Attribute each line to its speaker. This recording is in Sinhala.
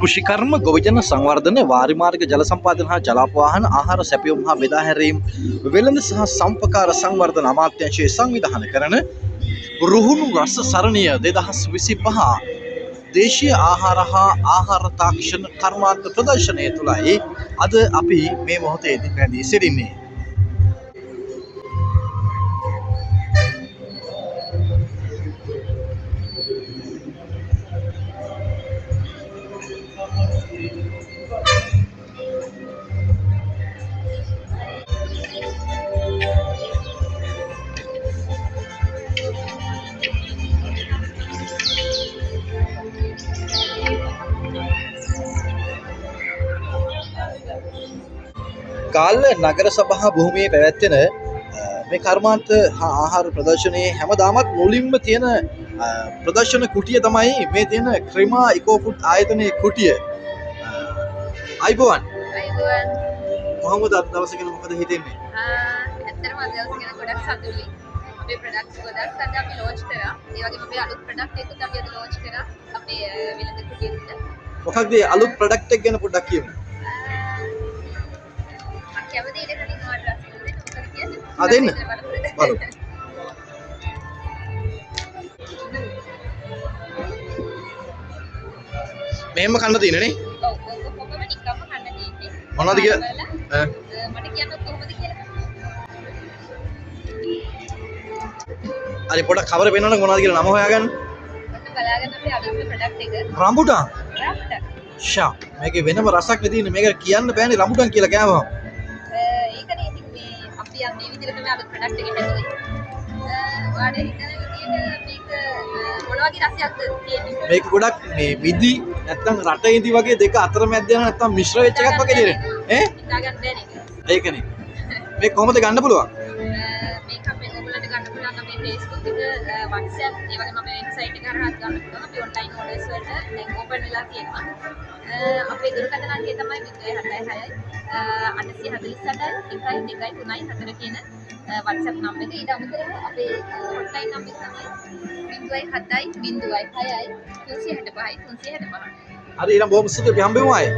Speaker 1: කෘෂිකර්ම ගොවිජන සංවර්ධන වාරිමාර්ග ජල සම්පාදන හා ජලාපවාහන ආහාර සැපයුම් හා බෙදා හැරීම් වෙළඳ සහ සම්පකාර සංවර්ධන අමාත්‍යාංශයේ සංවිධානය කරන රුහුණු රස සරණිය 2025 දේශීය ආහාර හා ආහාර තාක්ෂණ කර්මාන්ත ප්‍රදර්ශනය තුළයි අද අපි මේ මොහොතේදී රැඳී සිටින්නේ. කාල්ල නගර සභා භූමියේ පැවැත්වෙන මේ කර්මාන්ත හා ආහාර ප්‍රදර්ශනයේ හැමදාමත් මුලින්ම තියෙන ප්‍රදර්ශන කුටිය තමයි මේ තියෙන ක්‍රිමා ඉකෝ ෆුඩ් ආයතනයේ කුටිය. අයිබෝවන්.
Speaker 2: අයිබෝවන්.
Speaker 1: කොහොමද අද දවස ගැන මොකද හිතෙන්නේ?
Speaker 2: ඇත්තටම අද දවස ගැන ගොඩක් සතුටුයි. අපේ ප්‍රොඩක්ට්ස් ගොඩක් අද අපි ලොන්ච් කරා. ඒ වගේම අපේ අලුත් ප්‍රොඩක්ට් එකකුත් අපි අද ලොන්ච් කරා. අපේ වෙළඳ කුටියට.
Speaker 1: මොකක්ද අලුත් ප්‍රොඩක්ට් එක ගැන පොඩ්ඩක් කියමු.
Speaker 2: කැමති ඉඩ කලින් ඔයාලට මොකද කියන්නේ?
Speaker 1: දෙන්න. බලමු. මෙහෙම කන්න තියෙන්නේ නේ?
Speaker 2: ඔව් කොහොමද නිකම්ම කන්න තියෙන්නේ?
Speaker 1: මොනවද කියලා?
Speaker 2: මට කියන්න කොහොමද කියලා?
Speaker 1: හරි පොඩක් කවර වෙනවනම් මොනවද කියලා නම හොයාගන්න.
Speaker 2: ඔන්න බලාගන්න අපේ අලුත්ම ප්‍රොඩක්ට් එක.
Speaker 1: රම්බුටාන්.
Speaker 2: රම්බුටාන්.
Speaker 1: ෂා මේකේ වෙනම රසක් නෙදින්නේ මේක කියන්න බෑනේ රම්බුටාන් කියලා කෑවම.
Speaker 2: ඒකනේ ඉතින් මේ අපි මේ විදිහට තමයි අලුත් ප්‍රොඩක්ට් එක හැදුවේ. ඔයාලට හිතන විදිහට මේක මොන වගේ රසයක්ද තියෙන්නේ?
Speaker 1: මේක ගොඩක් මේ විදි නැත්තම් රට ඉදි වගේ දෙක අතර මැද යන නැත්තම් මිශ්‍ර වෙච්ච එකක් වගේ දෙන්නේ.
Speaker 2: හිතා ගන්න බෑ නේද?
Speaker 1: ඒකනේ. මේක කොහොමද ගන්න පුළුවන්?
Speaker 2: මේක අපේ ඔයගොල්ලන්ට ගන්න පුළුවන් අපේ Facebook එක, WhatsApp, ඒ වගේම අපේ වෙබ්සයිට් එක හරහා ගන්න පුළුවන්. අපි ඔන්ලයින් ඕඩර්ස් වලට දැන් ඕපන් වෙලා තියෙනවා. අපේ දුරකථන අංකය තමයි 076 848 123 කියන WhatsApp නම්බර එක. ඊට අමතරව අපේ හොට්ලයින් නම්බර තමයි 07 06 365 365.
Speaker 1: හරි එහෙනම් බොහොම ස්තුතියි අපි හම්බෙමු ආයේ.